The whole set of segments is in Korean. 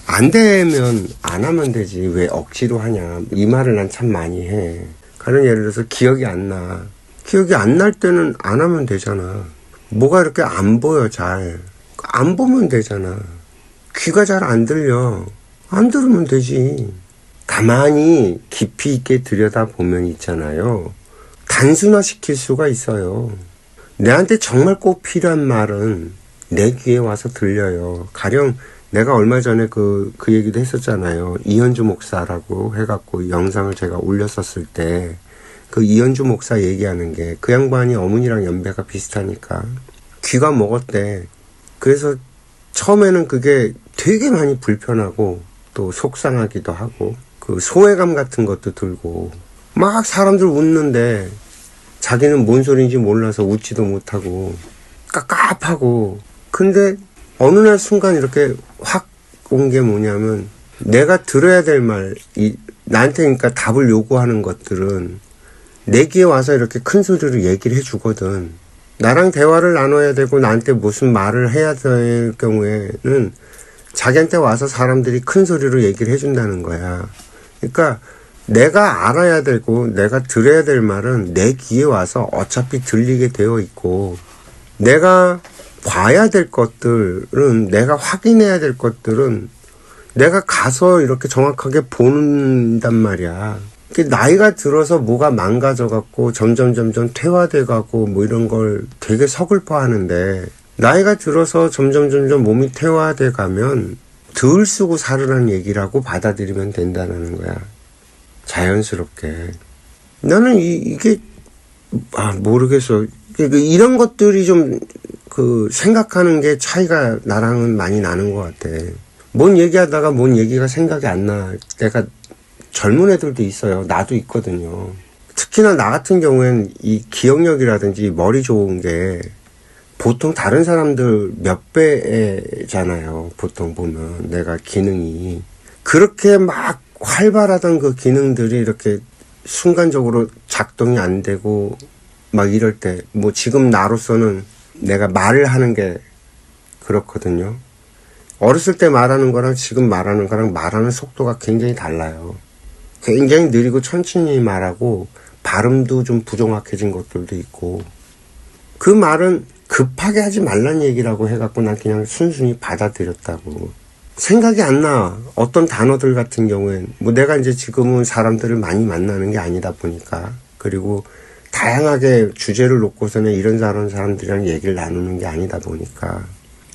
안 되면 안 하면 되지 왜 억지로 하냐, 이 말을 난 참 많이 해. 가령 예를 들어서 기억이 안 나. 기억이 안 날 때는 안 하면 되잖아. 뭐가 이렇게 안 보여 잘. 안 보면 되잖아. 귀가 잘 안 들려. 안 들으면 되지. 가만히 깊이 있게 들여다보면 있잖아요. 단순화시킬 수가 있어요. 내한테 정말 꼭 필요한 말은 내 귀에 와서 들려요. 가령 내가 얼마 전에 그 얘기도 했었잖아요. 이현주 목사라고 해갖고 영상을 제가 올렸었을 때 그 이현주 목사 얘기하는 게 그 양반이 어머니랑 연배가 비슷하니까 귀가 먹었대. 그래서 처음에는 그게 되게 많이 불편하고 또 속상하기도 하고 그 소외감 같은 것도 들고 막 사람들 웃는데 자기는 뭔 소리인지 몰라서 웃지도 못하고 깝깝하고. 근데 어느 날 순간 이렇게 확 온 게 뭐냐면 내가 들어야 될 말, 나한테 그러니까 답을 요구하는 것들은 내 귀에 와서 이렇게 큰 소리로 얘기를 해주거든. 나랑 대화를 나눠야 되고 나한테 무슨 말을 해야 될 경우에는 자기한테 와서 사람들이 큰 소리로 얘기를 해준다는 거야. 그러니까 내가 알아야 되고 내가 들어야 될 말은 내 귀에 와서 어차피 들리게 되어 있고, 내가 봐야 될 것들은, 내가 확인해야 될 것들은 내가 가서 이렇게 정확하게 본단 말이야. 나이가 들어서 뭐가 망가져갖고 점점 퇴화돼가고 뭐 이런 걸 되게 서글퍼 하는데, 나이가 들어서 점점 몸이 퇴화돼가면 덜 쓰고 살으라는 얘기라고 받아들이면 된다는 거야. 자연스럽게. 나는 이게 모르겠어. 이런 것들이 좀 생각하는 게 차이가 나랑은 많이 나는 것 같아. 뭔 얘기하다가 뭔 얘기가 생각이 안 나 때가 젊은 애들도 있어요. 나도 있거든요. 특히나 나 같은 경우엔 이 기억력이라든지 머리 좋은 게 보통 다른 사람들 몇 배잖아요. 보통 보면 내가 기능이 그렇게 막 활발하던 그 기능들이 이렇게 순간적으로 작동이 안 되고 막 이럴 때, 뭐 지금 나로서는 내가 말을 하는 게 그렇거든요. 어렸을 때 말하는 거랑 지금 말하는 거랑 말하는 속도가 굉장히 달라요. 굉장히 느리고 천천히 말하고 발음도 좀 부정확해진 것들도 있고, 그 말은 급하게 하지 말란 얘기라고 해갖고 난 그냥 순순히 받아들였다고. 생각이 안 나. 어떤 단어들 같은 경우엔 뭐 내가 이제 지금은 사람들을 많이 만나는 게 아니다 보니까, 그리고 다양하게 주제를 놓고서는 이런 사람들이랑 얘기를 나누는 게 아니다 보니까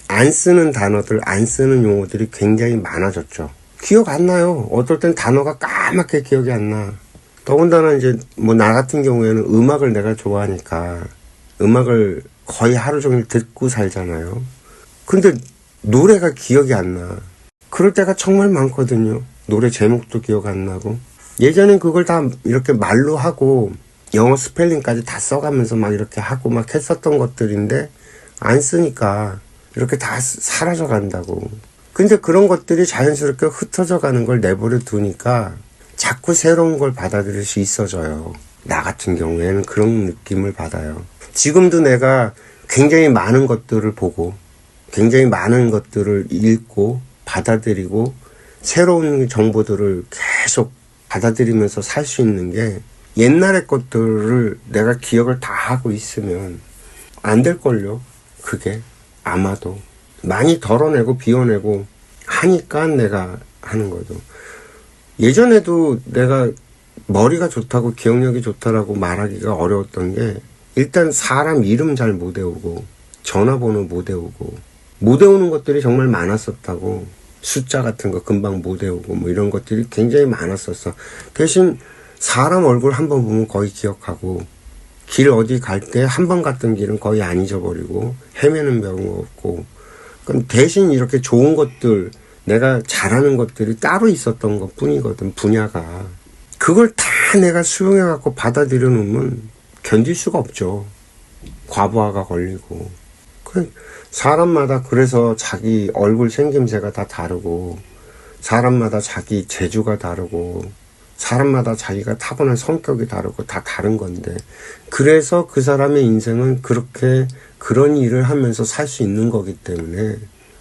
안 쓰는 단어들, 안 쓰는 용어들이 굉장히 많아졌죠. 기억 안 나요. 어떨 땐 단어가 까맣게 기억이 안 나. 더군다나 이제 뭐 나 같은 경우에는 음악을 내가 좋아하니까 음악을 거의 하루 종일 듣고 살잖아요. 근데 노래가 기억이 안 나. 그럴 때가 정말 많거든요. 노래 제목도 기억 안 나고. 예전엔 그걸 다 이렇게 말로 하고 영어 스펠링까지 다 써가면서 막 이렇게 하고 막 했었던 것들인데 안 쓰니까 이렇게 다 사라져 간다고. 근데 그런 것들이 자연스럽게 흩어져 가는 걸 내버려 두니까 자꾸 새로운 걸 받아들일 수 있어져요. 나 같은 경우에는 그런 느낌을 받아요. 지금도 내가 굉장히 많은 것들을 보고 굉장히 많은 것들을 읽고 받아들이고 새로운 정보들을 계속 받아들이면서 살 수 있는 게, 옛날의 것들을 내가 기억을 다 하고 있으면 안 될걸요. 그게 아마도 많이 덜어내고 비워내고 하니까 내가 하는 거죠. 예전에도 내가 머리가 좋다고 기억력이 좋다라고 말하기가 어려웠던 게, 일단 사람 이름 잘 못 외우고 전화번호 못 외우고 못 외우는 것들이 정말 많았었다고. 숫자 같은 거 금방 못 외우고 뭐 이런 것들이 굉장히 많았었어. 대신 사람 얼굴 한번 보면 거의 기억하고, 길 어디 갈 때 한 번 갔던 길은 거의 안 잊어버리고 헤매는 경우 없고. 그럼 대신 이렇게 좋은 것들, 내가 잘하는 것들이 따로 있었던 것 뿐이거든, 분야가. 그걸 다 내가 수용해갖고 받아들여 놓으면 견딜 수가 없죠. 과부하가 걸리고. 사람마다 그래서 자기 얼굴 생김새가 다 다르고, 사람마다 자기 재주가 다르고, 사람마다 자기가 타고난 성격이 다르고 다 다른 건데, 그래서 그 사람의 인생은 그렇게 그런 일을 하면서 살 수 있는 거기 때문에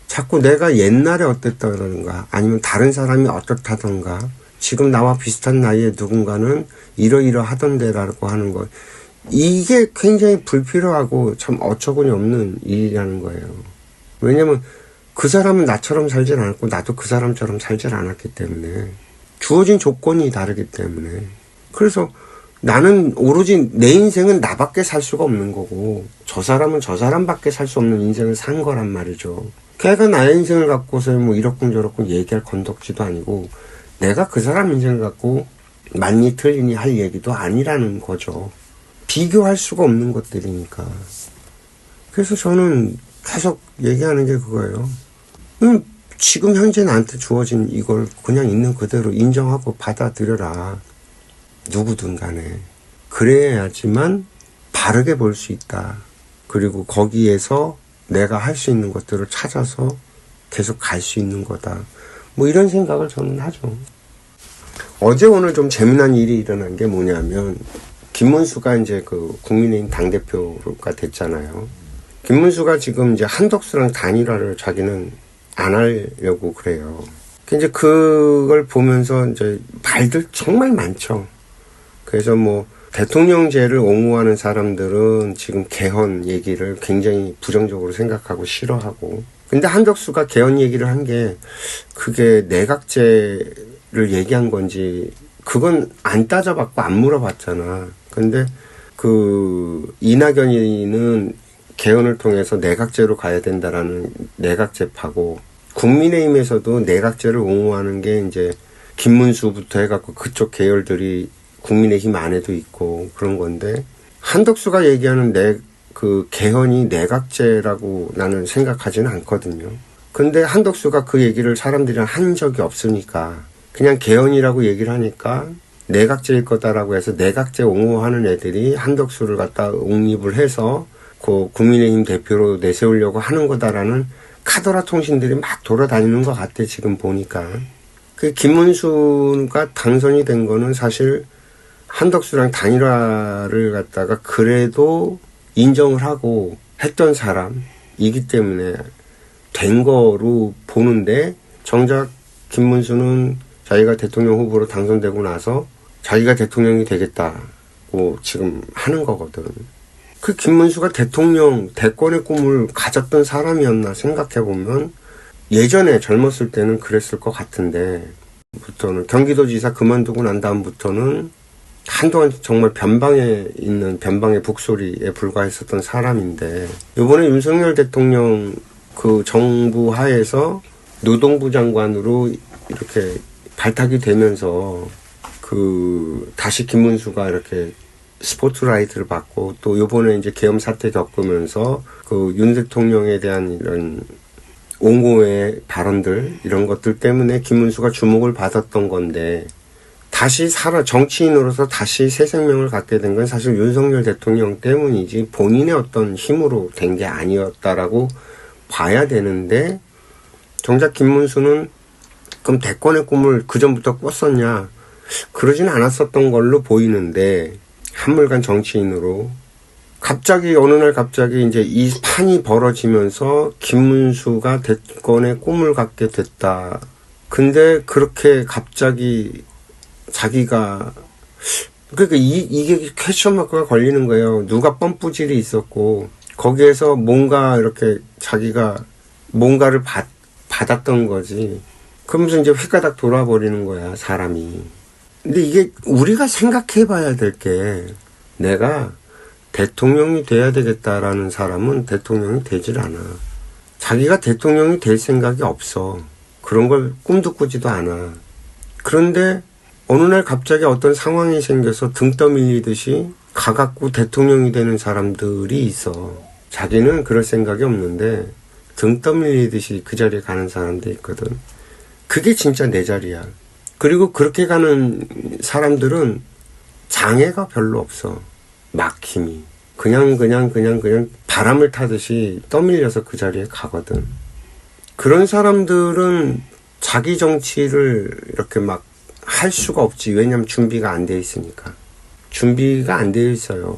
자꾸 내가 옛날에 어땠다 그러는가, 아니면 다른 사람이 어떻다던가, 지금 나와 비슷한 나이에 누군가는 이러이러하던데라고 하는 거, 이게 굉장히 불필요하고 참 어처구니 없는 일이라는 거예요. 왜냐면 그 사람은 나처럼 살질 않았고 나도 그 사람처럼 살질 않았기 때문에, 주어진 조건이 다르기 때문에. 그래서 나는 오로지 내 인생은 나밖에 살 수가 없는 거고, 저 사람은 저 사람밖에 살 수 없는 인생을 산 거란 말이죠. 걔가 나의 인생을 갖고서 뭐 이렇군 저렇군 얘기할 건덕지도 아니고, 내가 그 사람 인생을 갖고 맞니 틀리니 할 얘기도 아니라는 거죠. 비교할 수가 없는 것들이니까. 그래서 저는 계속 얘기하는 게 그거예요. 지금 현재 나한테 주어진 이걸 그냥 있는 그대로 인정하고 받아들여라. 누구든 간에. 그래야지만 바르게 볼 수 있다. 그리고 거기에서 내가 할 수 있는 것들을 찾아서 계속 갈 수 있는 거다. 뭐 이런 생각을 저는 하죠. 어제 오늘 좀 재미난 일이 일어난 게 뭐냐면, 김문수가 이제 그 국민의힘 당대표가 됐잖아요. 김문수가 지금 이제 한덕수랑 단일화를 자기는 안 하려고 그래요. 이제 그걸 보면서 이제 말들 정말 많죠. 그래서 뭐 대통령제를 옹호하는 사람들은 지금 개헌 얘기를 굉장히 부정적으로 생각하고 싫어하고, 근데 한덕수가 개헌 얘기를 한 게 그게 내각제를 얘기한 건지 그건 안 따져봤고 안 물어봤잖아. 근데 그 이낙연이는 개헌을 통해서 내각제로 가야 된다라는 내각제파고, 국민의힘에서도 내각제를 옹호하는 게 이제 김문수부터 해갖고 그쪽 계열들이 국민의힘 안에도 있고 그런 건데, 한덕수가 얘기하는 그 개헌이 내각제라고 나는 생각하지는 않거든요. 근데 한덕수가 그 얘기를 사람들이랑 한 적이 없으니까 그냥 개헌이라고 얘기를 하니까 내각제일 거다라고 해서 내각제 옹호하는 애들이 한덕수를 갖다 옹립을 해서 그 국민의힘 대표로 내세우려고 하는 거다라는 카더라 통신들이 막 돌아다니는 것 같아, 지금 보니까. 그 김문수가 당선이 된 거는 사실 한덕수랑 단일화를 갖다가 그래도 인정을 하고 했던 사람이기 때문에 된 거로 보는데, 정작 김문수는 자기가 대통령 후보로 당선되고 나서 자기가 대통령이 되겠다고 지금 하는 거거든. 그 김문수가 대권의 꿈을 가졌던 사람이었나 생각해보면, 예전에 젊었을 때는 그랬을 것 같은데, 부터는 경기도지사 그만두고 난 다음부터는 한동안 정말 변방의 북소리에 불과했었던 사람인데, 이번에 윤석열 대통령 그 정부 하에서 노동부 장관으로 이렇게 발탁이 되면서 다시 김문수가 이렇게 스포트라이트를 받고, 또 요번에 이제 계엄 사태 겪으면서 그 윤 대통령에 대한 이런 옹호의 발언들, 이런 것들 때문에 김문수가 주목을 받았던 건데, 다시 정치인으로서 다시 새 생명을 갖게 된 건 사실 윤석열 대통령 때문이지 본인의 어떤 힘으로 된 게 아니었다라고 봐야 되는데, 정작 김문수는 그럼 대권의 꿈을 그전부터 꿨었냐? 그러진 않았었던 걸로 보이는데, 한물간 정치인으로 어느 날 갑자기 이제 이 판이 벌어지면서 김문수가 대권의 꿈을 갖게 됐다. 근데 그렇게 갑자기 자기가, 그러니까 이게 퀘스천 마크가 걸리는 거예요. 누가 펌프질이 있었고 거기에서 뭔가 이렇게 자기가 뭔가를 받았던 거지. 그러면서 이제 휘가닥 돌아버리는 거야, 사람이. 근데 이게 우리가 생각해 봐야 될 게, 내가 대통령이 돼야 되겠다라는 사람은 대통령이 되질 않아. 자기가 대통령이 될 생각이 없어. 그런 걸 꿈도 꾸지도 않아. 그런데 어느 날 갑자기 어떤 상황이 생겨서 등 떠밀리듯이 가갖고 대통령이 되는 사람들이 있어. 자기는 그럴 생각이 없는데 등 떠밀리듯이 그 자리에 가는 사람들이 있거든. 그게 진짜 내 자리야. 그리고 그렇게 가는 사람들은 장애가 별로 없어. 막힘이. 그냥 바람을 타듯이 떠밀려서 그 자리에 가거든. 그런 사람들은 자기 정치를 이렇게 막 할 수가 없지. 왜냐면 준비가 안 돼 있으니까. 준비가 안 돼 있어요.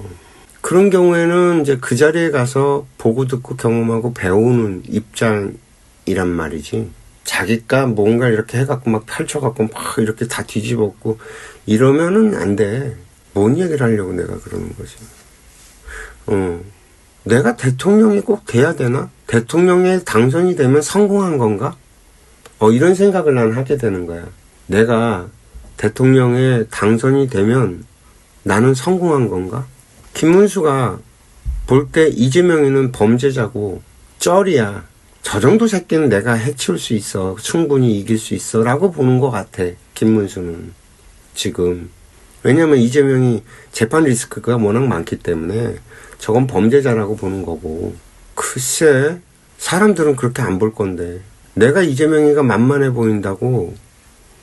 그런 경우에는 이제 그 자리에 가서 보고 듣고 경험하고 배우는 입장이란 말이지. 자기가 뭔가 이렇게 해갖고 막 펼쳐갖고 막 이렇게 다 뒤집었고 이러면은 안 돼. 뭔 얘기를 하려고 내가 그러는 거지. 내가 대통령이 꼭 돼야 되나? 대통령에 당선이 되면 성공한 건가? 이런 생각을 난 하게 되는 거야. 내가 대통령에 당선이 되면 나는 성공한 건가? 김문수가 볼 때 이재명이는 범죄자고 쩔이야. 저 정도 새끼는 내가 해치울 수 있어. 충분히 이길 수 있어. 라고 보는 것 같아. 김문수는. 지금. 왜냐면 이재명이 재판 리스크가 워낙 많기 때문에 저건 범죄자라고 보는 거고. 글쎄, 사람들은 그렇게 안 볼 건데. 내가 이재명이가 만만해 보인다고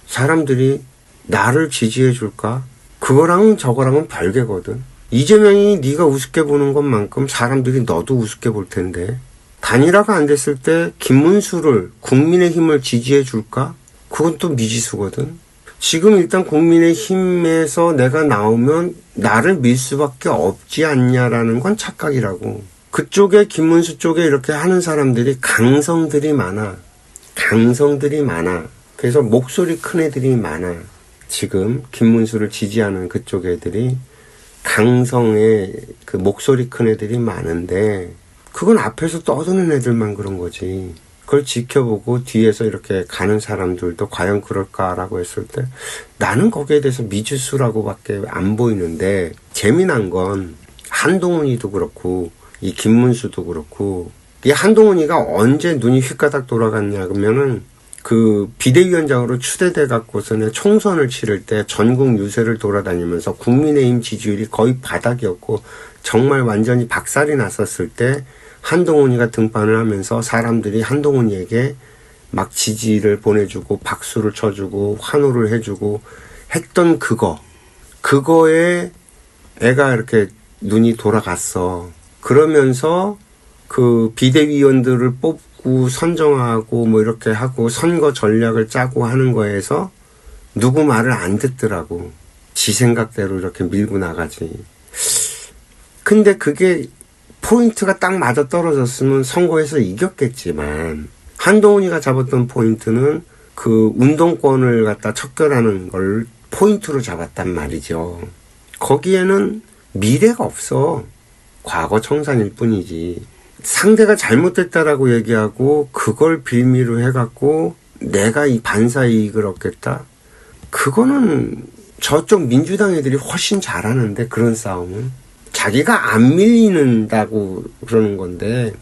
사람들이 나를 지지해 줄까? 그거랑은 저거랑은 별개거든. 이재명이 네가 우습게 보는 것만큼 사람들이 너도 우습게 볼 텐데. 단일화가 안 됐을 때 김문수를 국민의힘을 지지해 줄까? 그건 또 미지수거든. 지금 일단 국민의힘에서 내가 나오면 나를 밀 수밖에 없지 않냐라는 건 착각이라고. 그쪽에 김문수 쪽에 이렇게 하는 사람들이 강성들이 많아. 그래서 목소리 큰 애들이 많아. 지금 김문수를 지지하는 그쪽 애들이 강성의 그 목소리 큰 애들이 많은데 그건 앞에서 떠드는 애들만 그런 거지. 그걸 지켜보고 뒤에서 이렇게 가는 사람들도 과연 그럴까라고 했을 때 나는 거기에 대해서 미지수라고밖에 안 보이는데 재미난 건 한동훈이도 그렇고 이 김문수도 그렇고 이 한동훈이가 언제 눈이 휙가닥 돌아갔냐 그러면은 그 비대위원장으로 추대돼 갖고서는 총선을 치를 때 전국 유세를 돌아다니면서 국민의힘 지지율이 거의 바닥이었고 정말 완전히 박살이 났었을 때 한동훈이가 등판을 하면서 사람들이 한동훈이에게 막 지지를 보내주고 박수를 쳐주고 환호를 해주고 했던 그거에 애가 이렇게 눈이 돌아갔어. 그러면서 그 비대위원들을 뽑고 선정하고 뭐 이렇게 하고 선거 전략을 짜고 하는 거에서 누구 말을 안 듣더라고. 지 생각대로 이렇게 밀고 나가지. 근데 그게 포인트가 딱 맞아 떨어졌으면 선거에서 이겼겠지만 한동훈이가 잡았던 포인트는 그 운동권을 갖다 척결하는 걸 포인트로 잡았단 말이죠. 거기에는 미래가 없어. 과거 청산일 뿐이지. 상대가 잘못됐다라고 얘기하고 그걸 빌미로 해갖고 내가 이 반사 이익을 얻겠다? 그거는 저쪽 민주당 애들이 훨씬 잘하는데 그런 싸움은. 자기가 안 밀리는다고 그러는 건데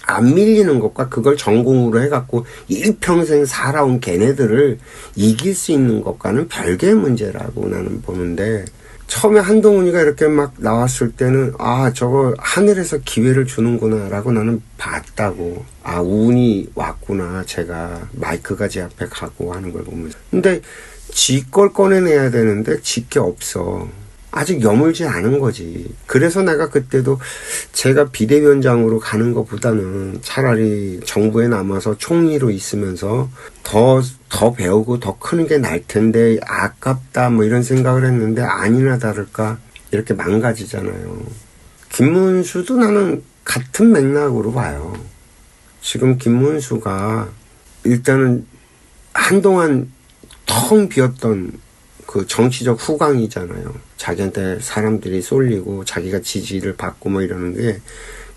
안 밀리는 것과 그걸 전공으로 해갖고 일평생 살아온 걔네들을 이길 수 있는 것과는 별개의 문제라고 나는 보는데 처음에 한동훈이가 이렇게 막 나왔을 때는 저거 하늘에서 기회를 주는구나 라고 나는 봤다고. 운이 왔구나. 제가 마이크가 제 앞에 가고 하는 걸 보면서. 근데 지 걸 꺼내내야 되는데 지 게 없어. 아직 여물지 않은 거지. 그래서 내가 그때도 제가 비대위원장으로 가는 것보다는 차라리 정부에 남아서 총리로 있으면서 더 배우고 더 크는 게 나을 텐데 아깝다 뭐 이런 생각을 했는데 아니나 다를까 이렇게 망가지잖아요. 김문수도 나는 같은 맥락으로 봐요. 지금 김문수가 일단은 한동안 텅 비었던 그 정치적 후광이잖아요. 자기한테 사람들이 쏠리고 자기가 지지를 받고 뭐 이러는 게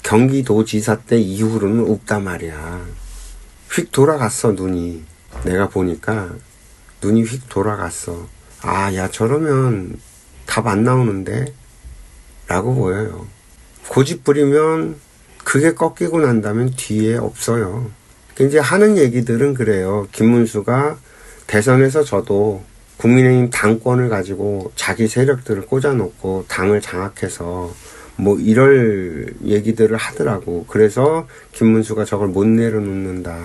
경기도지사 때 이후로는 없단 말이야. 휙 돌아갔어 눈이. 내가 보니까 눈이 휙 돌아갔어. 야 저러면 답 안 나오는데? 라고 보여요. 고집 부리면 그게 꺾이고 난다면 뒤에 없어요. 이제 하는 얘기들은 그래요. 김문수가 대선에서 져도 국민의힘 당권을 가지고 자기 세력들을 꽂아놓고 당을 장악해서 뭐 이럴 얘기들을 하더라고. 그래서 김문수가 저걸 못 내려놓는다.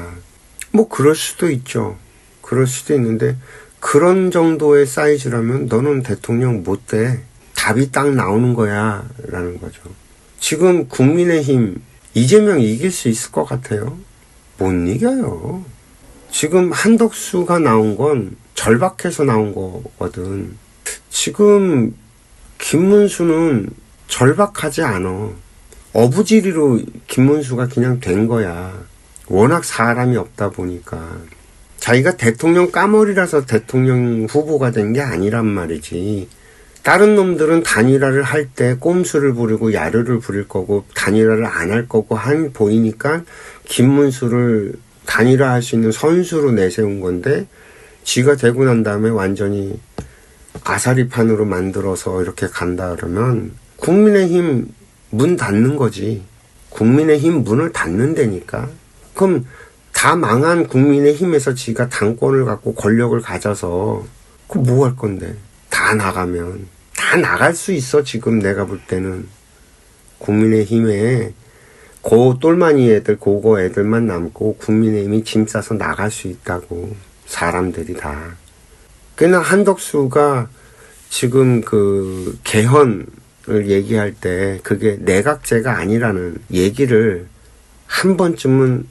뭐 그럴 수도 있죠. 그럴 수도 있는데 그런 정도의 사이즈라면 너는 대통령 못 돼. 답이 딱 나오는 거야 라는 거죠. 지금 국민의힘 이재명 이길 수 있을 것 같아요? 못 이겨요. 지금 한덕수가 나온 건 절박해서 나온 거거든. 지금 김문수는 절박하지 않아. 어부지리로 김문수가 그냥 된 거야. 워낙 사람이 없다 보니까. 자기가 대통령 까머리라서 대통령 후보가 된 게 아니란 말이지. 다른 놈들은 단일화를 할 때 꼼수를 부리고 야르를 부릴 거고 단일화를 안 할 거고 보이니까 김문수를 단일화할 수 있는 선수로 내세운 건데 지가 되고 난 다음에 완전히 아사리판으로 만들어서 이렇게 간다 그러면 국민의힘 문 닫는 거지. 국민의힘 문을 닫는다니까. 그럼 다 망한 국민의힘에서 지가 당권을 갖고 권력을 가져서 그 뭐 할 건데. 다 나가면 다 나갈 수 있어. 지금 내가 볼 때는 국민의힘에 고 똘마니 애들 고거 애들만 남고 국민의힘이 짐 싸서 나갈 수 있다고. 사람들이 다. 그러나 한덕수가 지금 그 개헌을 얘기할 때 그게 내각제가 아니라는 얘기를 한 번쯤은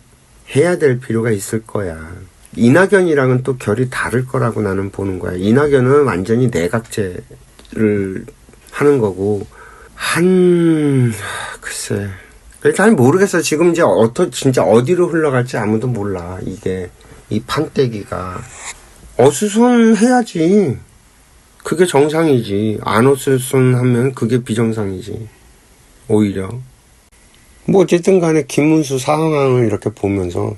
해야 될 필요가 있을 거야. 이낙연이랑은 또 결이 다를 거라고 나는 보는 거야. 이낙연은 완전히 내각제를 하는 거고, 글쎄. 잘 모르겠어. 지금 이제 진짜 어디로 흘러갈지 아무도 몰라. 이게, 이 판때기가. 어수선해야지. 그게 정상이지. 안 어수선하면 그게 비정상이지. 오히려. 뭐 어쨌든 간에 김문수 상황을 이렇게 보면서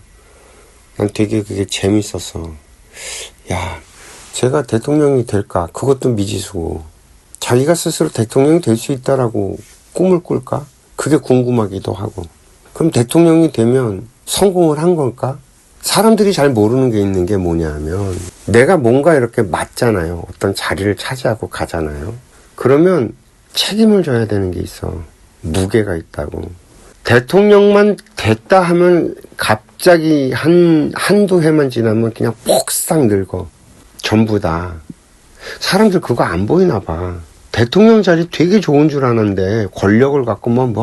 난 되게 그게 재밌었어. 야, 제가 대통령이 될까? 그것도 미지수고. 자기가 스스로 대통령이 될 수 있다라고 꿈을 꿀까? 그게 궁금하기도 하고. 그럼 대통령이 되면 성공을 한 걸까? 사람들이 잘 모르는 게 있는 게 뭐냐면 내가 뭔가 이렇게 맞잖아요. 어떤 자리를 차지하고 가잖아요. 그러면 책임을 져야 되는 게 있어. 무게가 있다고. 대통령만 됐다 하면 갑자기 한두 해만 지나면 그냥 폭삭 늙어. 전부 다. 사람들 그거 안 보이나 봐. 대통령 자리 되게 좋은 줄 아는데 권력을 갖고만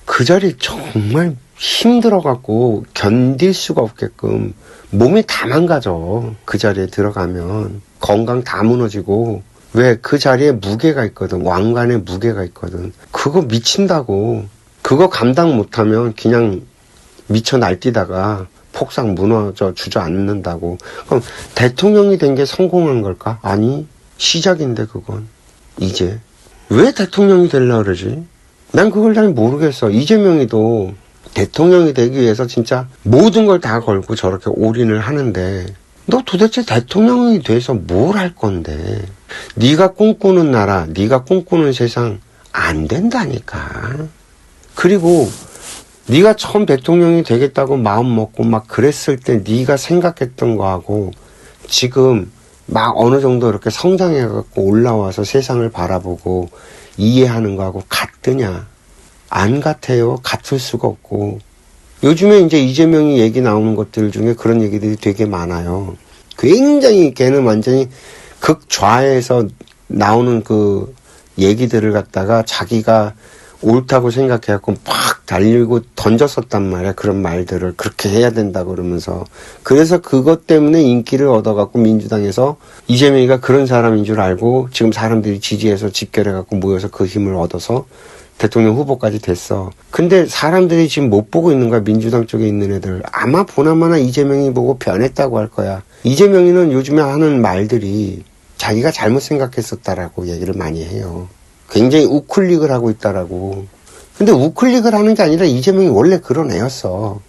그 자리 정말 힘들어갖고 견딜 수가 없게끔 몸이 다 망가져. 그 자리에 들어가면 건강 다 무너지고. 왜? 그 자리에 무게가 있거든. 왕관에 무게가 있거든. 그거 미친다고. 그거 감당 못하면 그냥 미쳐 날뛰다가 폭삭 무너져 주저앉는다고. 그럼 대통령이 된 게 성공한 걸까? 아니, 시작인데 그건. 이제. 왜 대통령이 되려고 그러지? 난 그걸 잘 모르겠어. 이재명이도 대통령이 되기 위해서 진짜 모든 걸 다 걸고 저렇게 올인을 하는데 너 도대체 대통령이 돼서 뭘 할 건데? 네가 꿈꾸는 나라, 네가 꿈꾸는 세상 안 된다니까. 그리고 네가 처음 대통령이 되겠다고 마음 먹고 막 그랬을 때 네가 생각했던 거하고 지금 막 어느 정도 이렇게 성장해갖고 올라와서 세상을 바라보고 이해하는 거하고 같으냐? 안 같아요. 같을 수가 없고. 요즘에 이제 이재명이 얘기 나오는 것들 중에 그런 얘기들이 되게 많아요. 굉장히 걔는 완전히 극좌에서 나오는 그 얘기들을 갖다가 자기가 옳다고 생각해갖고 팍 달리고 던졌었단 말이야. 그런 말들을 그렇게 해야 된다 그러면서. 그래서 그것 때문에 인기를 얻어갖고 민주당에서 이재명이가 그런 사람인 줄 알고 지금 사람들이 지지해서 집결해갖고 모여서 그 힘을 얻어서 대통령 후보까지 됐어. 근데 사람들이 지금 못 보고 있는 거야. 민주당 쪽에 있는 애들. 아마 보나마나 이재명이 보고 변했다고 할 거야. 이재명이는 요즘에 하는 말들이 자기가 잘못 생각했었다라고 얘기를 많이 해요. 굉장히 우클릭을 하고 있다라고. 근데 우클릭을 하는 게 아니라 이재명이 원래 그런 애였어.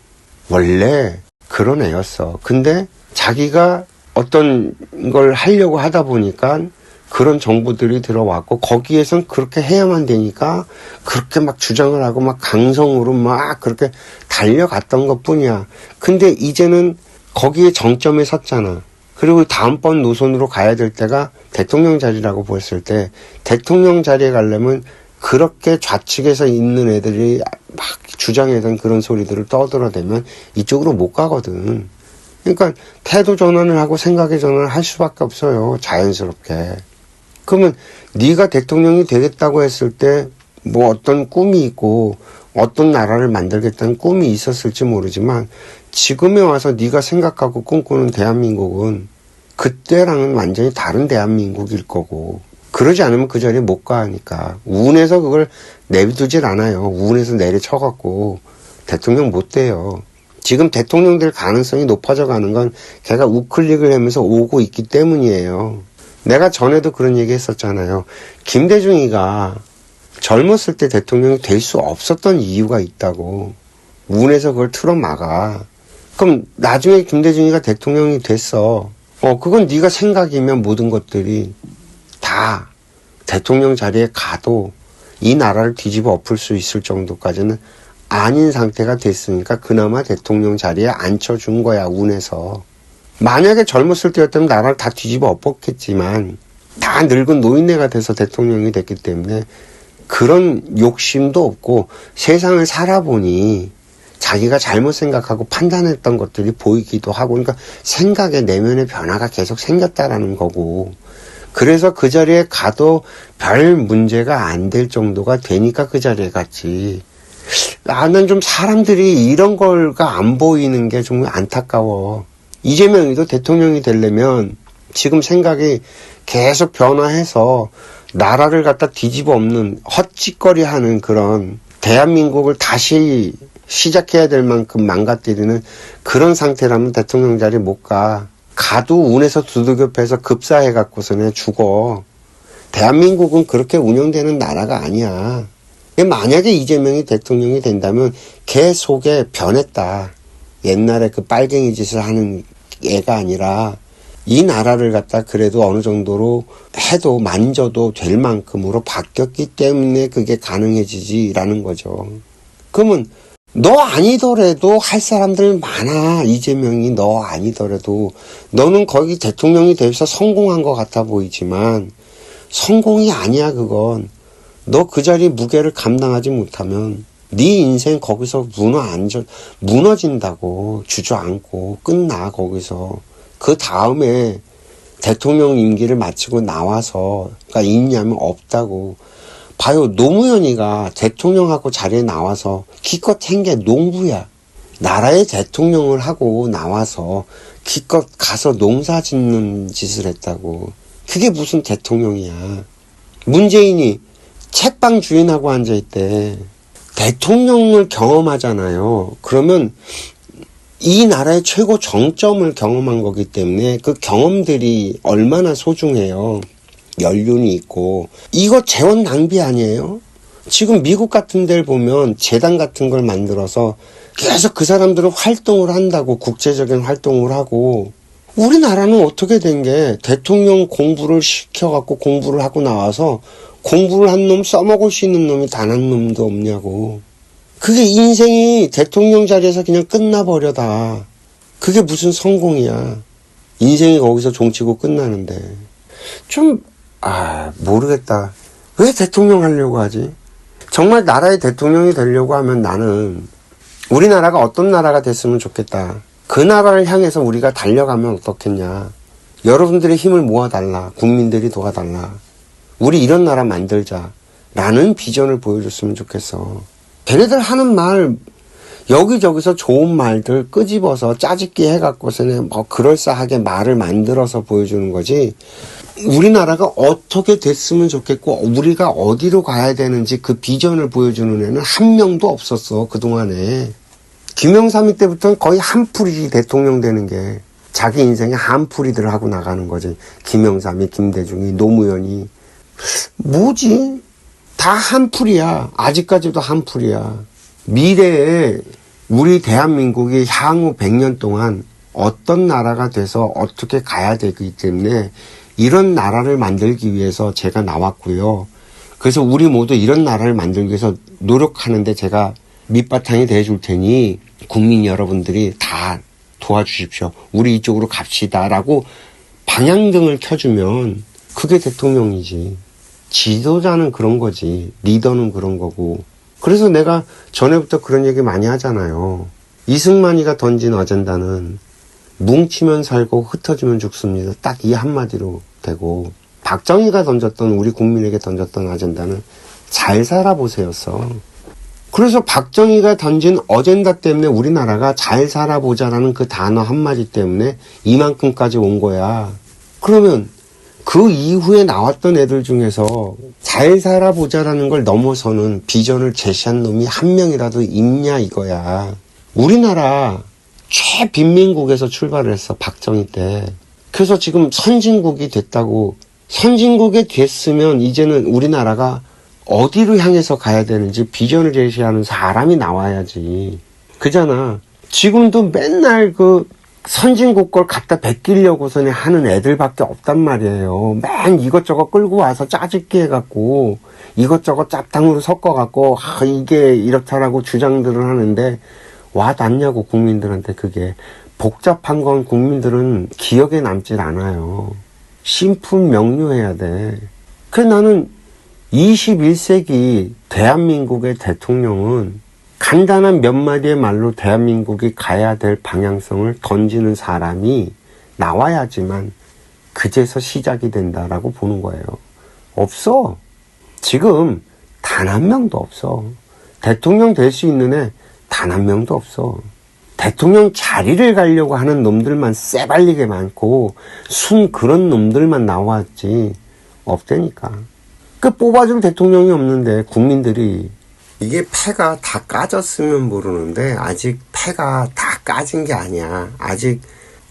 원래 그런 애였어. 근데 자기가 어떤 걸 하려고 하다 보니까 그런 정부들이 들어왔고 거기에선 그렇게 해야만 되니까 그렇게 막 주장을 하고 막 강성으로 막 그렇게 달려갔던 것 뿐이야. 근데 이제는 거기에 정점에 섰잖아. 그리고 다음번 노선으로 가야 될 때가 대통령 자리라고 보았을 때 대통령 자리에 가려면 그렇게 좌측에서 있는 애들이 막 주장하던 그런 소리들을 떠들어대면 이쪽으로 못 가거든. 그러니까 태도 전환을 하고 생각의 전환을 할 수밖에 없어요. 자연스럽게. 그러면 네가 대통령이 되겠다고 했을 때 뭐 어떤 꿈이 있고 어떤 나라를 만들겠다는 꿈이 있었을지 모르지만 지금에 와서 네가 생각하고 꿈꾸는 대한민국은 그때랑은 완전히 다른 대한민국일 거고, 그러지 않으면 그 자리에 못 가니까 운에서 그걸 내비두질 않아요. 운에서 내려쳐갖고 대통령 못 돼요. 지금 대통령 될 가능성이 높아져 가는 건 걔가 우클릭을 하면서 오고 있기 때문이에요. 내가 전에도 그런 얘기 했었잖아요. 김대중이가 젊었을 때 대통령이 될 수 없었던 이유가 있다고. 운에서 그걸 틀어막아. 그럼 나중에 김대중이가 대통령이 됐어. 그건 네가 생각이면 모든 것들이 다 대통령 자리에 가도 이 나라를 뒤집어 엎을 수 있을 정도까지는 아닌 상태가 됐으니까 그나마 대통령 자리에 앉혀준 거야, 운에서. 만약에 젊었을 때였다면 나라를 다 뒤집어 엎었겠지만 다 늙은 노인네가 돼서 대통령이 됐기 때문에 그런 욕심도 없고 세상을 살아보니 자기가 잘못 생각하고 판단했던 것들이 보이기도 하고, 그러니까 생각의 내면의 변화가 계속 생겼다라는 거고, 그래서 그 자리에 가도 별 문제가 안 될 정도가 되니까 그 자리에 갔지. 나는 좀 사람들이 이런 걸가 안 보이는 게 좀 안타까워. 이재명이도 대통령이 되려면 지금 생각이 계속 변화해서 나라를 갖다 뒤집어 엎는 헛짓거리하는 그런, 대한민국을 다시 시작해야 될 만큼 망가뜨리는 그런 상태라면 대통령 자리 못 가. 가도 운에서 두들겨 패서 급사해갖고서는 죽어. 대한민국은 그렇게 운영되는 나라가 아니야. 만약에 이재명이 대통령이 된다면 걔 속에 변했다. 옛날에 그 빨갱이 짓을 하는 애가 아니라 이 나라를 갖다 그래도 어느 정도로 해도 만져도 될 만큼으로 바뀌었기 때문에 그게 가능해지지라는 거죠. 그러면 너 아니더라도 할 사람들 많아. 이재명이 너 아니더라도. 너는 거기 대통령이 돼서 성공한 것 같아 보이지만 성공이 아니야, 그건. 너 그 자리 무게를 감당하지 못하면 네 인생 거기서 무너진다고. 주저앉고 끝나, 거기서. 그 다음에 대통령 임기를 마치고 나와서, 그러니까 있냐면 없다고. 봐요, 노무현이가 대통령하고 자리에 나와서 기껏 한 게 농부야. 나라의 대통령을 하고 나와서 기껏 가서 농사 짓는 짓을 했다고. 그게 무슨 대통령이야. 문재인이 책방 주인하고 앉아있대. 대통령을 경험하잖아요. 그러면 이 나라의 최고 정점을 경험한 거기 때문에 그 경험들이 얼마나 소중해요. 연륜이 있고. 이거 재원 낭비 아니에요? 지금 미국 같은 데를 보면 재단 같은 걸 만들어서 계속 그 사람들은 활동을 한다고. 국제적인 활동을 하고. 우리나라는 어떻게 된 게 대통령 공부를 시켜갖고 공부를 하고 나와서 공부를 한 놈 써먹을 수 있는 놈이 단 한 놈도 없냐고. 그게 인생이 대통령 자리에서 그냥 끝나버려다. 그게 무슨 성공이야. 인생이 거기서 종치고 끝나는데. 모르겠다. 왜 대통령 하려고 하지? 정말 나라의 대통령이 되려고 하면 나는 우리나라가 어떤 나라가 됐으면 좋겠다. 그 나라를 향해서 우리가 달려가면 어떻겠냐. 여러분들의 힘을 모아달라. 국민들이 도와달라. 우리 이런 나라 만들자. 라는 비전을 보여줬으면 좋겠어. 걔네들 하는 말, 여기저기서 좋은 말들 끄집어서 짜집기 해갖고서는 그럴싸하게 말을 만들어서 보여주는 거지. 우리나라가 어떻게 됐으면 좋겠고 우리가 어디로 가야 되는지 그 비전을 보여주는 애는 한 명도 없었어, 그동안에. 김영삼이 때부터는 거의 한풀이지, 대통령 되는 게. 자기 인생에 한풀이들 하고 나가는 거지. 김영삼이, 김대중이, 노무현이. 뭐지? 다 한풀이야. 아직까지도 한풀이야. 미래에 우리 대한민국이 향후 100년 동안 어떤 나라가 돼서 어떻게 가야 되기 때문에 이런 나라를 만들기 위해서 제가 나왔고요. 그래서 우리 모두 이런 나라를 만들기 위해서 노력하는데 제가 밑바탕이 돼줄 테니 국민 여러분들이 다 도와주십시오. 우리 이쪽으로 갑시다라고 방향등을 켜주면 그게 대통령이지. 지도자는 그런 거지. 리더는 그런 거고. 그래서 내가 전에부터 그런 얘기 많이 하잖아요. 이승만이가 던진 어젠다는 뭉치면 살고 흩어지면 죽습니다. 딱 이 한마디로 되고, 박정희가 던졌던, 우리 국민에게 던졌던 아젠다는 잘 살아보세요였어. 그래서 박정희가 던진 어젠다 때문에 우리나라가 잘 살아보자라는 그 단어 한마디 때문에 이만큼까지 온 거야. 그러면 그 이후에 나왔던 애들 중에서 잘 살아보자라는 걸 넘어서는 비전을 제시한 놈이 한 명이라도 있냐 이거야. 우리나라 최빈민국에서 출발을 했어, 박정희 때. 그래서 지금 선진국이 됐다고. 선진국이 됐으면 이제는 우리나라가 어디로 향해서 가야 되는지 비전을 제시하는 사람이 나와야지. 그잖아. 지금도 맨날 그 선진국 걸 갖다 베끼려고서 하는 애들밖에 없단 말이에요. 맨 이것저것 끌고 와서 짜집기 해갖고 이것저것 짭탕으로 섞어갖고 이게 이렇다라고 주장들을 하는데 와닿냐고, 국민들한테. 그게 복잡한 건 국민들은 기억에 남질 않아요. 신품명료해야 돼. 그래, 나는 21세기 대한민국의 대통령은 간단한 몇 마디의 말로 대한민국이 가야 될 방향성을 던지는 사람이 나와야지만 그제서 시작이 된다라고 보는 거예요. 없어. 지금 단 한 명도 없어. 대통령 될 수 있는 애 단 한 명도 없어. 대통령 자리를 가려고 하는 놈들만 쎄발리게 많고 순 그런 놈들만 나왔지 없다니까. 그 뽑아줄 대통령이 없는데 국민들이. 이게 패가 다 까졌으면 모르는데 아직 패가 다 까진 게 아니야. 아직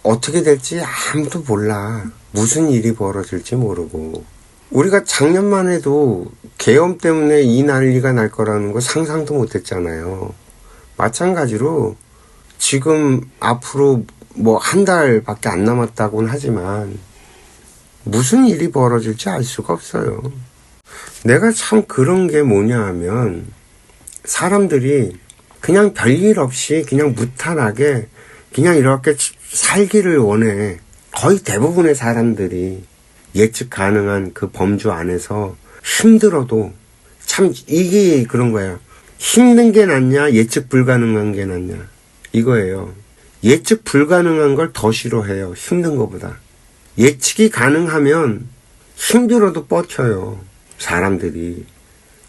어떻게 될지 아무도 몰라. 무슨 일이 벌어질지 모르고. 우리가 작년만 해도 계엄 때문에 이 난리가 날 거라는 거 상상도 못했잖아요. 마찬가지로 지금 앞으로 뭐 한 달밖에 안 남았다고는 하지만 무슨 일이 벌어질지 알 수가 없어요. 내가 참 그런 게 뭐냐 하면 사람들이 그냥 별일 없이 그냥 무탈하게 그냥 이렇게 살기를 원해. 거의 대부분의 사람들이 예측 가능한 그 범주 안에서 힘들어도 참 이게 그런 거야. 힘든 게 낫냐, 예측 불가능한 게 낫냐, 이거예요. 예측 불가능한 걸 더 싫어해요, 힘든 것보다. 예측이 가능하면 힘들어도 버텨요, 사람들이.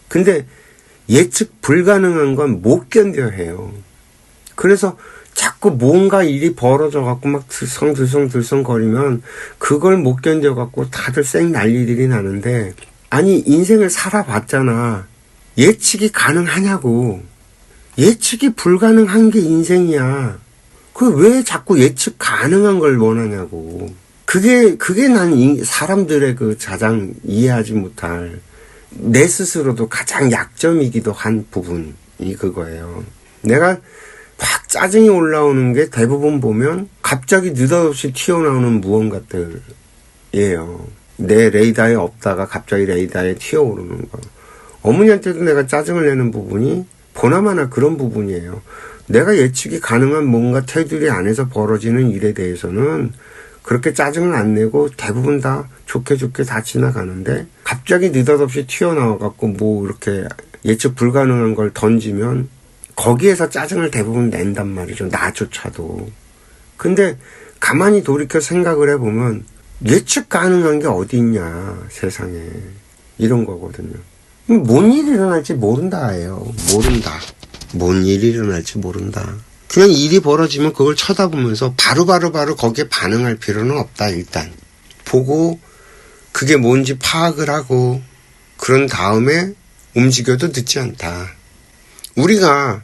근데 예측 불가능한 건 못 견뎌해요. 그래서 자꾸 뭔가 일이 벌어져갖고 막 들성거리면 그걸 못 견뎌갖고 다들 쌩 난리들이 나는데, 아니 인생을 살아봤잖아. 예측이 가능하냐고. 예측이 불가능한 게 인생이야. 그 왜 자꾸 예측 가능한 걸 원하냐고. 그게 난 사람들의 그 가장 이해하지 못할, 내 스스로도 가장 약점이기도 한 부분이 그거예요. 내가 막 짜증이 올라오는 게 대부분 보면 갑자기 느닷없이 튀어나오는 무언가들이에요. 내 레이더에 없다가 갑자기 레이더에 튀어오르는 거. 어머니한테도 내가 짜증을 내는 부분이 보나마나 그런 부분이에요. 내가 예측이 가능한 뭔가 테두리 안에서 벌어지는 일에 대해서는 그렇게 짜증을 안 내고 대부분 다 좋게 다 지나가는데, 갑자기 느닷없이 튀어나와갖고 뭐 이렇게 예측 불가능한 걸 던지면 거기에서 짜증을 대부분 낸단 말이죠, 나조차도. 근데 가만히 돌이켜 생각을 해보면 예측 가능한 게 어디 있냐, 세상에. 이런 거거든요. 뭔 일이 일어날지 모른다예요. 모른다. 뭔 일이 일어날지 모른다. 그냥 일이 벌어지면 그걸 쳐다보면서 바로 거기에 반응할 필요는 없다. 일단 보고 그게 뭔지 파악을 하고 그런 다음에 움직여도 늦지 않다. 우리가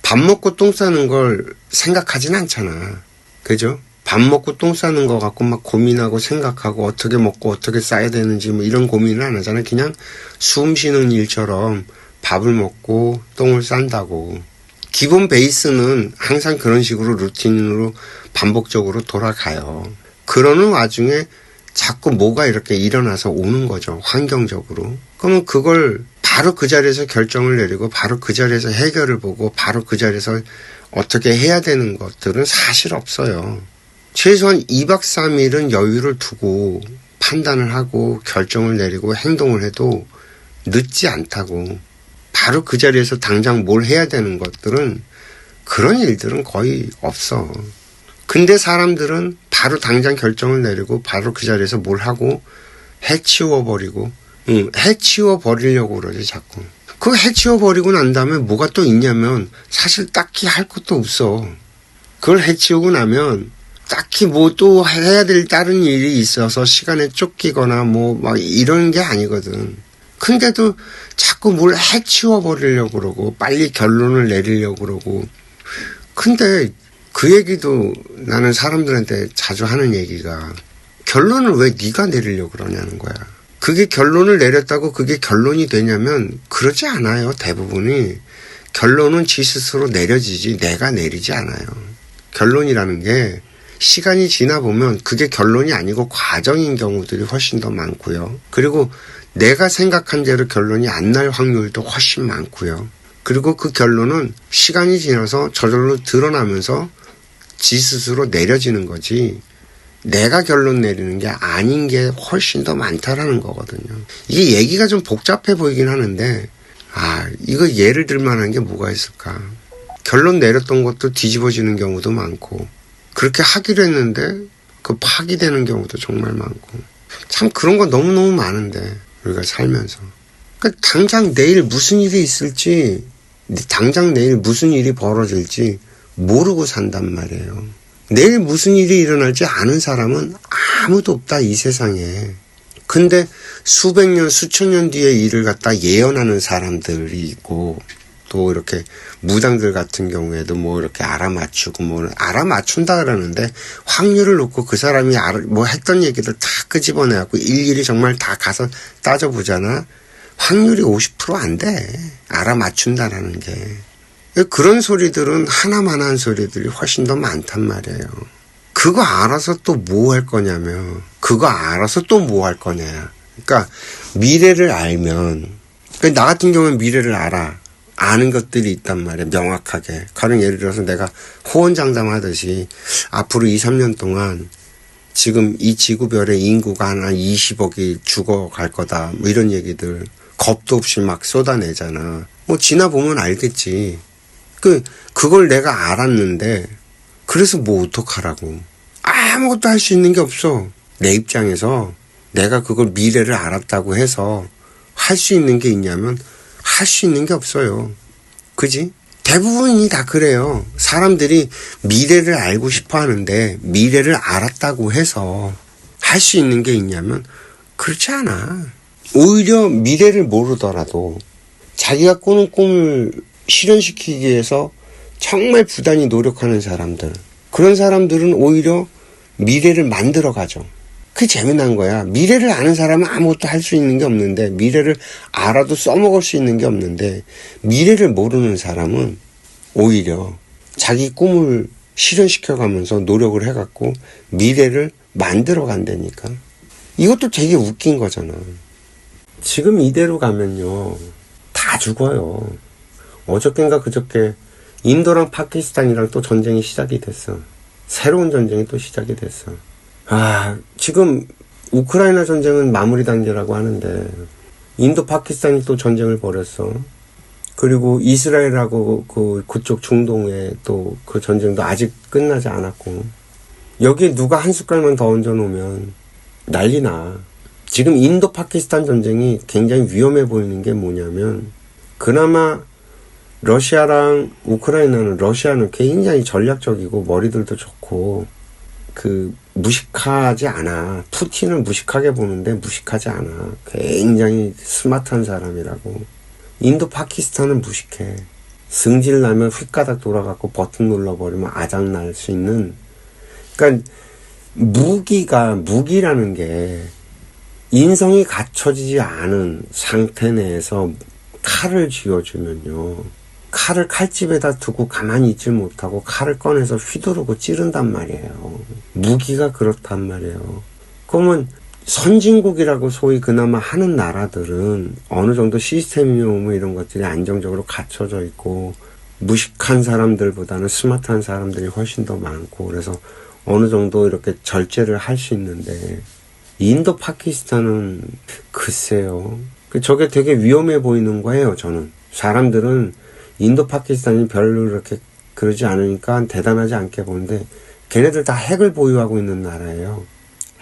밥 먹고 똥 싸는 걸 생각하진 않잖아. 그죠? 밥 먹고 똥 싸는 거 갖고 막 고민하고 생각하고 어떻게 먹고 어떻게 싸야 되는지 뭐 이런 고민을 안 하잖아. 그냥 숨 쉬는 일처럼 밥을 먹고 똥을 싼다고. 기본 베이스는 항상 그런 식으로 루틴으로 반복적으로 돌아가요. 그러는 와중에 자꾸 뭐가 이렇게 일어나서 오는 거죠, 환경적으로. 그러면 그걸 바로 그 자리에서 결정을 내리고 바로 그 자리에서 해결을 보고 바로 그 자리에서 어떻게 해야 되는 것들은 사실 없어요. 최소한 2박 3일은 여유를 두고 판단을 하고 결정을 내리고 행동을 해도 늦지 않다고. 바로 그 자리에서 당장 뭘 해야 되는 것들은, 그런 일들은 거의 없어. 근데 사람들은 바로 당장 결정을 내리고 바로 그 자리에서 뭘 하고 해치워버리고, 해치워버리려고 그러지 자꾸. 그거 해치워버리고 난 다음에 뭐가 또 있냐면 사실 딱히 할 것도 없어. 그걸 해치우고 나면 딱히 뭐 또 해야 될 다른 일이 있어서 시간에 쫓기거나 뭐 막 이런 게 아니거든. 근데도 자꾸 뭘 해치워버리려고 그러고 빨리 결론을 내리려고 그러고. 근데 그 얘기도 나는 사람들한테 자주 하는 얘기가 결론을 왜 네가 내리려고 그러냐는 거야. 그게 결론을 내렸다고 그게 결론이 되냐면 그러지 않아요. 대부분이. 결론은 지 스스로 내려지지 내가 내리지 않아요. 결론이라는 게 시간이 지나 보면 그게 결론이 아니고 과정인 경우들이 훨씬 더 많고요. 그리고 내가 생각한 대로 결론이 안 날 확률도 훨씬 많고요. 그리고 그 결론은 시간이 지나서 저절로 드러나면서 지 스스로 내려지는 거지 내가 결론 내리는 게 아닌 게 훨씬 더 많다라는 거거든요. 이게 얘기가 좀 복잡해 보이긴 하는데 이거 예를 들 만한 게 뭐가 있을까. 결론 내렸던 것도 뒤집어지는 경우도 많고 그렇게 하기로 했는데 그 파기되는 경우도 정말 많고 참 그런 거 너무너무 많은데 우리가 살면서 그러니까 당장 내일 무슨 일이 있을지 당장 내일 무슨 일이 벌어질지 모르고 산단 말이에요. 내일 무슨 일이 일어날지 아는 사람은 아무도 없다 이 세상에. 근데 수백 년 수천 년 뒤에 일을 갖다 예언하는 사람들이 있고 또 이렇게 무당들 같은 경우에도 뭐 이렇게 알아맞추고 뭐 알아맞춘다 그러는데 확률을 놓고 그 사람이 뭐 했던 얘기들 다 끄집어내갖고 일일이 정말 다 가서 따져보잖아. 확률이 50% 안 돼. 알아맞춘다라는 게. 그런 소리들은 하나만한 소리들이 훨씬 더 많단 말이에요. 그거 알아서 또 뭐 할 거냐며. 그거 알아서 또 뭐 할 거냐. 그러니까 미래를 알면 나 같은 경우는 미래를 알아. 아는 것들이 있단 말이야. 명확하게. 가령 예를 들어서 내가 호언장담하듯이 앞으로 2, 3년 동안 지금 이 지구별의 인구가 한 20억이 죽어갈 거다. 뭐 이런 얘기들 겁도 없이 막 쏟아내잖아. 뭐 지나보면 알겠지. 그걸 내가 알았는데 그래서 뭐 어떡하라고. 아무것도 할 수 있는 게 없어. 내 입장에서 내가 그걸 미래를 알았다고 해서 할 수 있는 게 있냐면 할 수 있는 게 없어요. 그지? 대부분이 다 그래요. 사람들이 미래를 알고 싶어 하는데 미래를 알았다고 해서 할 수 있는 게 있냐면 그렇지 않아. 오히려 미래를 모르더라도 자기가 꾸는 꿈을 실현시키기 위해서 정말 부단히 노력하는 사람들, 그런 사람들은 오히려 미래를 만들어가죠. 그게 재미난 거야. 미래를 아는 사람은 아무것도 할 수 있는 게 없는데, 미래를 알아도 써먹을 수 있는 게 없는데, 미래를 모르는 사람은 오히려 자기 꿈을 실현시켜가면서 노력을 해갖고 미래를 만들어 간다니까. 이것도 되게 웃긴 거잖아. 지금 이대로 가면요 다 죽어요. 어저께인가 그저께 인도랑 파키스탄이랑 또 전쟁이 시작이 됐어. 새로운 전쟁이 또 시작이 됐어. 지금 우크라이나 전쟁은 마무리 단계라고 하는데 인도 파키스탄이 또 전쟁을 벌였어. 그리고 이스라엘하고 그쪽 중동에 또 그 전쟁도 아직 끝나지 않았고, 여기에 누가 한 숟갈만 더 얹어 놓으면 난리나. 지금 인도 파키스탄 전쟁이 굉장히 위험해 보이는 게 뭐냐면, 그나마 러시아랑 우크라이나는, 러시아는 굉장히 전략적이고 머리들도 좋고 무식하지 않아. 푸틴을 무식하게 보는데 무식하지 않아. 굉장히 스마트한 사람이라고. 인도 파키스탄은 무식해. 승질 나면 휙가닥 돌아가고 버튼 눌러버리면 아작날 수 있는. 그러니까 무기라는 게 인성이 갖춰지지 않은 상태 내에서 칼을 쥐어주면요, 칼을 칼집에다 두고 가만히 있질 못하고 칼을 꺼내서 휘두르고 찌른단 말이에요. 무기가 그렇단 말이에요. 그러면 선진국이라고 소위 그나마 하는 나라들은 어느 정도 시스템이며 뭐 이런 것들이 안정적으로 갖춰져 있고, 무식한 사람들보다는 스마트한 사람들이 훨씬 더 많고, 그래서 어느 정도 이렇게 절제를 할 수 있는데, 인도 파키스탄은 글쎄요, 저게 되게 위험해 보이는 거예요. 저는 사람들은 인도 파키스탄이 별로 이렇게 그러지 않으니까 대단하지 않게 보는데, 걔네들 다 핵을 보유하고 있는 나라예요.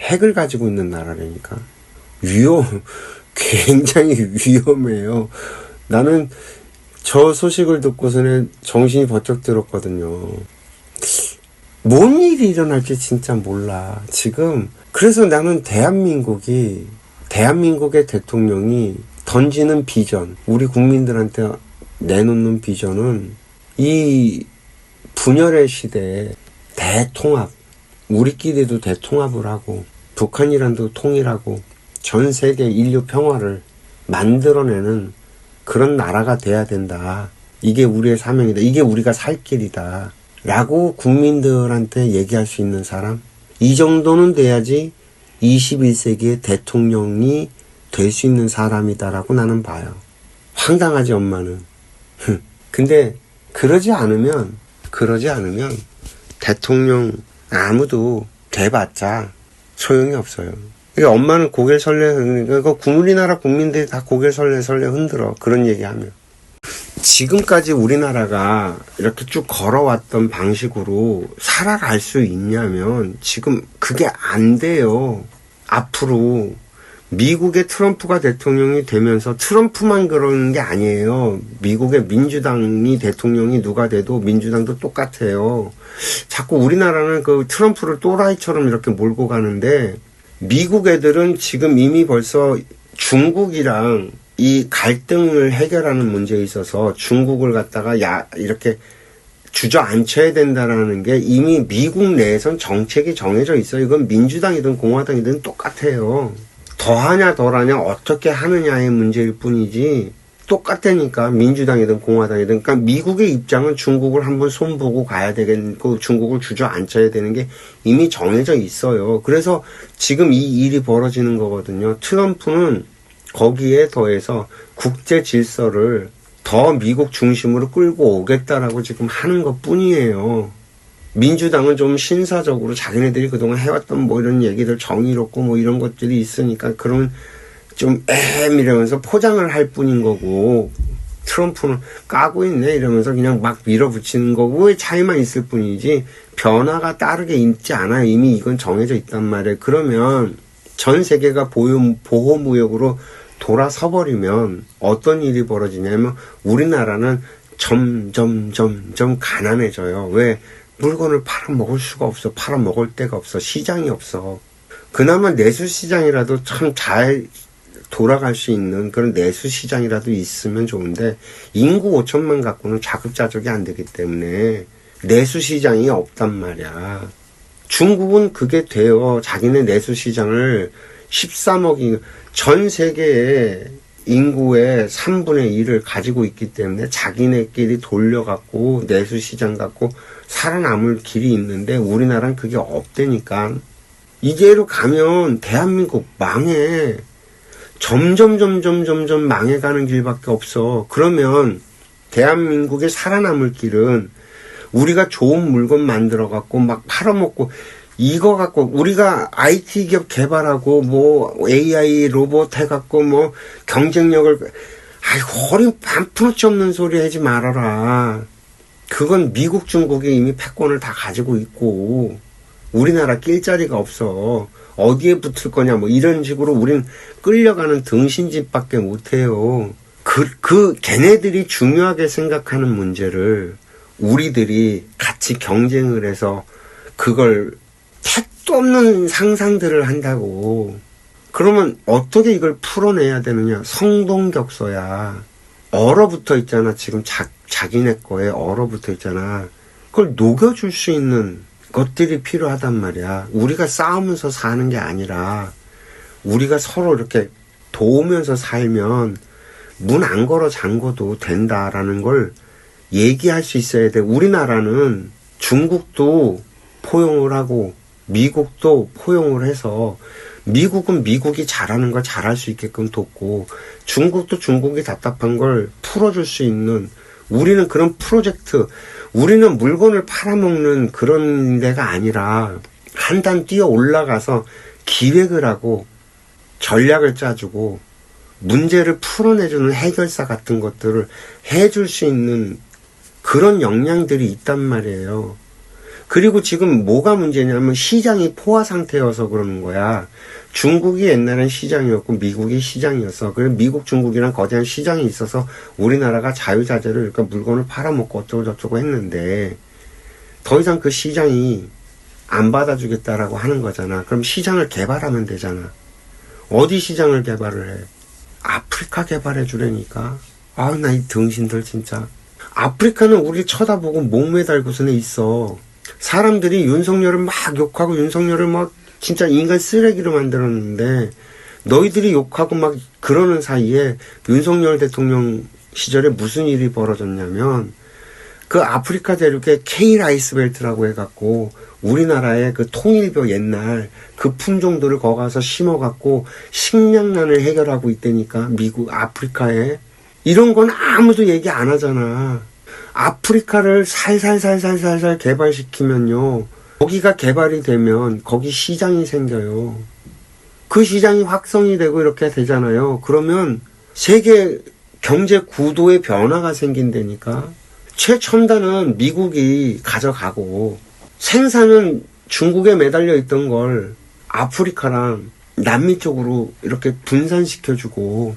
핵을 가지고 있는 나라라니까. 굉장히 위험해요. 나는 저 소식을 듣고서는 정신이 번쩍 들었거든요. 뭔 일이 일어날지 진짜 몰라. 지금 그래서 나는 대한민국의 대통령이 던지는 비전, 우리 국민들한테 내놓는 비전은 이 분열의 시대에 대통합, 우리끼리도 대통합을 하고 북한이랑도 통일하고 전 세계 인류 평화를 만들어내는 그런 나라가 돼야 된다. 이게 우리의 사명이다. 이게 우리가 살 길이다. 라고 국민들한테 얘기할 수 있는 사람? 이 정도는 돼야지 21세기의 대통령이 될 수 있는 사람이다라고 나는 봐요. 황당하지, 엄마는. 근데 그러지 않으면 대통령 아무도 돼봤자 소용이 없어요. 그러니까 엄마는 고개를 그러니까 우리나라 국민들이 다 고개를 설레 흔들어. 그런 얘기하면. 지금까지 우리나라가 이렇게 쭉 걸어왔던 방식으로 살아갈 수 있냐면 지금 그게 안 돼요. 앞으로 미국의 트럼프가 대통령이 되면서 트럼프만 그러는 게 아니에요. 미국의 민주당이 대통령이 누가 돼도 민주당도 똑같아요. 자꾸 우리나라는 그 트럼프를 또라이처럼 이렇게 몰고 가는데 미국 애들은 지금 이미 벌써 중국이랑 이 갈등을 해결하는 문제에 있어서 중국을 갖다가 이렇게 주저앉혀야 된다라는 게 이미 미국 내에선 정책이 정해져 있어요. 이건 민주당이든 공화당이든 똑같아요. 더하냐 덜하냐 어떻게 하느냐의 문제일 뿐이지 똑같다니까. 민주당이든 공화당이든. 그러니까 미국의 입장은 중국을 한번 손보고 가야 되겠고 중국을 주저앉혀야 되는 게 이미 정해져 있어요. 그래서 지금 이 일이 벌어지는 거거든요. 트럼프는 거기에 더해서 국제 질서를 더 미국 중심으로 끌고 오겠다라고 지금 하는 것 뿐이에요. 민주당은 좀 신사적으로 자기네들이 그동안 해왔던 뭐 이런 얘기들 정의롭고 뭐 이런 것들이 있으니까 그러면 좀 이러면서 포장을 할 뿐인 거고 트럼프는 까고 있네 이러면서 그냥 막 밀어붙이는 거고의 차이만 있을 뿐이지 변화가 따르게 있지 않아요. 이미 이건 정해져 있단 말이에요. 그러면 전 세계가 보호무역으로 돌아서버리면 어떤 일이 벌어지냐면 우리나라는 점점 가난해져요. 왜? 물건을 팔아먹을 수가 없어. 팔아먹을 데가 없어. 시장이 없어. 그나마 내수시장이라도 참 잘 돌아갈 수 있는 그런 내수시장이라도 있으면 좋은데 인구 5천만 갖고는 자급자족이 안 되기 때문에 내수시장이 없단 말이야. 중국은 그게 돼요. 자기네 내수시장을 13억이 전 세계의 인구의 3분의 1을 가지고 있기 때문에 자기네끼리 돌려갖고 내수시장 갖고 살아남을 길이 있는데 우리나라는 그게 없다니까. 이대로 가면 대한민국 망해. 점점 망해가는 길밖에 없어. 그러면 대한민국의 살아남을 길은 우리가 좋은 물건 만들어갖고 막 팔아먹고 이거 갖고 우리가 IT 기업 개발하고 뭐 AI 로봇 해갖고 뭐 경쟁력을 허리 반푼어치 없는 소리 하지 말아라. 그건 미국 중국이 이미 패권을 다 가지고 있고 우리나라 낄 자리가 없어. 어디에 붙을 거냐 뭐 이런 식으로 우린 끌려가는 등신짓밖에 못해요. 걔네들이 중요하게 생각하는 문제를 우리들이 같이 경쟁을 해서 그걸 택도 없는 상상들을 한다고. 그러면 어떻게 이걸 풀어내야 되느냐. 성동격서야. 얼어붙어 있잖아. 지금 자기네 거에 얼어붙어 있잖아. 그걸 녹여줄 수 있는 것들이 필요하단 말이야. 우리가 싸우면서 사는 게 아니라 우리가 서로 이렇게 도우면서 살면 문 안 걸어 잠궈도 된다라는 걸 얘기할 수 있어야 돼. 우리나라는 중국도 포용을 하고 미국도 포용을 해서 미국은 미국이 잘하는 걸 잘할 수 있게끔 돕고 중국도 중국이 답답한 걸 풀어줄 수 있는 우리는 그런 프로젝트 우리는 물건을 팔아먹는 그런 데가 아니라 한 단 뛰어 올라가서 기획을 하고 전략을 짜주고 문제를 풀어내주는 해결사 같은 것들을 해줄 수 있는 그런 역량들이 있단 말이에요. 그리고 지금 뭐가 문제냐면 시장이 포화 상태여서 그러는 거야. 중국이 옛날엔 시장이었고 미국이 시장이었어. 그래서 미국, 중국이랑 거대한 시장이 있어서 우리나라가 자유자재로 이렇게 물건을 팔아먹고 어쩌고저쩌고 했는데 더 이상 그 시장이 안 받아주겠다라고 하는 거잖아. 그럼 시장을 개발하면 되잖아. 어디 시장을 개발을 해? 아프리카 개발해 주라니까. 아, 나 이 등신들 진짜. 아프리카는 우리 쳐다보고 목매달고서는 있어. 사람들이 윤석열을 막 욕하고 윤석열을 막 진짜 인간 쓰레기로 만들었는데 너희들이 욕하고 막 그러는 사이에 윤석열 대통령 시절에 무슨 일이 벌어졌냐면 그 아프리카 대륙에 K라이스벨트라고 해갖고 우리나라의 그 통일교 옛날 그 품종들을 거기 가서 심어갖고 식량난을 해결하고 있다니까. 미국, 아프리카에. 이런 건 아무도 얘기 안 하잖아. 아프리카를 살살살살살살 개발시키면요. 거기가 개발이 되면 거기 시장이 생겨요. 그 시장이 확성이 되고 이렇게 되잖아요. 그러면 세계 경제 구도의 변화가 생긴다니까. 최첨단은 미국이 가져가고 생산은 중국에 매달려 있던 걸 아프리카랑 남미 쪽으로 이렇게 분산시켜주고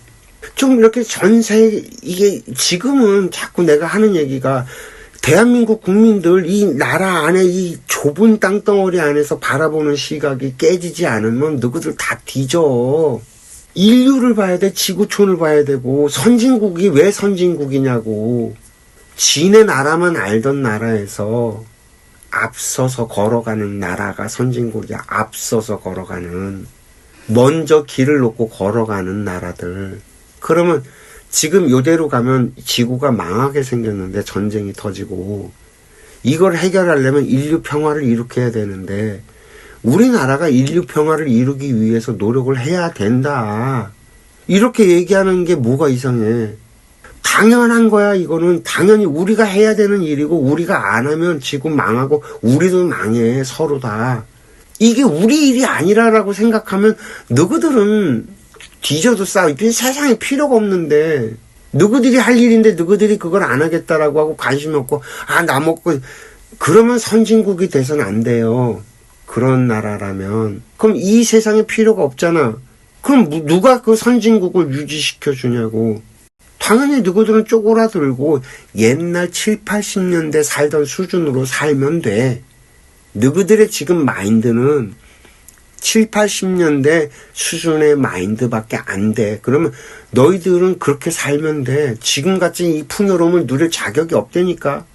좀 이렇게 전세 이게 지금은 자꾸 내가 하는 얘기가 대한민국 국민들 이 나라 안에 이 좁은 땅덩어리 안에서 바라보는 시각이 깨지지 않으면 너희들 다 뒤져. 인류를 봐야 돼. 지구촌을 봐야 되고 선진국이 왜 선진국이냐고. 지네 나라만 알던 나라에서 앞서서 걸어가는 나라가 선진국이야. 앞서서 걸어가는. 먼저 길을 놓고 걸어가는 나라들. 그러면 지금 요대로 가면 지구가 망하게 생겼는데 전쟁이 터지고 이걸 해결하려면 인류 평화를 일으켜야 되는데 우리나라가 인류 평화를 이루기 위해서 노력을 해야 된다. 이렇게 얘기하는 게 뭐가 이상해. 당연한 거야. 이거는 당연히 우리가 해야 되는 일이고 우리가 안 하면 지구 망하고 우리도 망해. 서로 다. 이게 우리 일이 아니라라고 생각하면 너희들은 뒤져도 싸워. 세상에 필요가 없는데 누구들이 할 일인데 누구들이 그걸 안 하겠다라고 하고 관심이 없고 나 먹고 그러면 선진국이 돼서는 안 돼요. 그런 나라라면. 그럼 이 세상에 필요가 없잖아. 그럼 누가 그 선진국을 유지시켜 주냐고. 당연히 누구들은 쪼그라들고 옛날 7, 80년대 살던 수준으로 살면 돼. 누구들의 지금 마인드는 7, 80년대 수준의 마인드밖에 안 돼. 그러면 너희들은 그렇게 살면 돼. 지금같이 이 풍요로움을 누릴 자격이 없다니까.